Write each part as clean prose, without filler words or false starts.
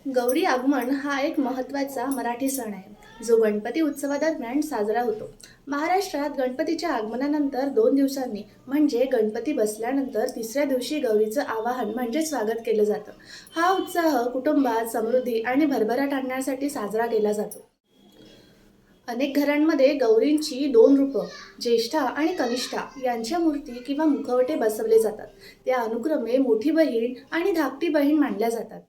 गौरी आगमन हा एक महत्त्वाचा मराठी सण आहे, जो गणपती उत्सवादरम्यान साजरा होतो. महाराष्ट्रात गणपतीच्या आगमनानंतर 2 दिवसांनी म्हणजे गणपती बसल्यानंतर तिसऱ्या दिवशी गौरीचं आवाहन म्हणजे स्वागत केलं जातं. हा उत्साह कुटुंबात समृद्धी आणि भरभराट आणण्यासाठी साजरा केला जातो. अनेक घरांमध्ये गौरींची 2 रूपं, ज्येष्ठा आणि कनिष्ठा यांच्या मूर्ती किंवा मुखवटे बसवले जातात. त्या अनुक्रमे मोठी बहीण आणि धाकटी बहीण मानल्या जातात.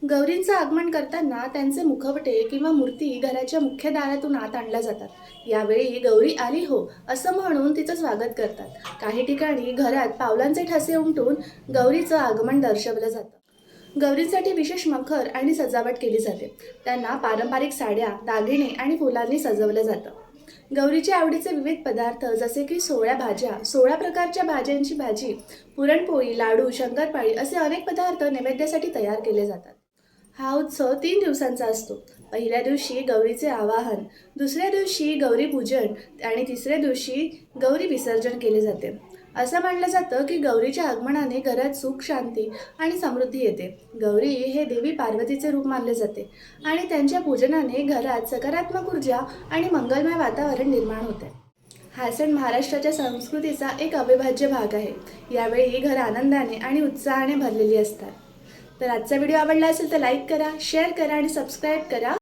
गौरींचं आगमन करताना त्यांचे मुखवटे किंवा मूर्ती घराच्या मुख्य दारातून आत आणल्या जातात. यावेळी "गौरी आली हो" असं म्हणून तिचं स्वागत करतात. काही ठिकाणी घरात पावलांचे ठसे उमटून गौरीचं आगमन दर्शवलं जातं. गौरींसाठी विशेष मखर आणि सजावट केली जाते. त्यांना पारंपरिक साड्या, दागिने आणि फुलांनी सजवलं जातं. गौरीच्या आवडीचे विविध पदार्थ जसे की 16 प्रकारच्या भाज्यांची भाजी, पुरणपोळी, लाडू, शंकरपाळी असे अनेक पदार्थ नैवेद्यासाठी तयार केले जातात. हा उत्सव 3 दिवसांचा असतो. पहिल्या दिवशी गौरीचे आवाहन, दुसऱ्या दिवशी गौरी पूजन आणि तिसऱ्या दिवशी गौरी विसर्जन केले जाते. असं मानलं जातं की गौरीच्या आगमनाने घरात सुख, शांती आणि समृद्धी येते. गौरी हे देवी पार्वतीचे रूप मानले जाते आणि त्यांच्या पूजनाने घरात सकारात्मक ऊर्जा आणि मंगलमय वातावरण निर्माण होते. हा सण महाराष्ट्राच्या संस्कृतीचा एक अविभाज्य भाग आहे. यावेळी घर आनंदाने आणि उत्साहाने भरलेली असतात. तर आजचा व्हिडिओ आवडला असेल तर लाईक करा, शेअर करा आणि सबस्क्राईब करा.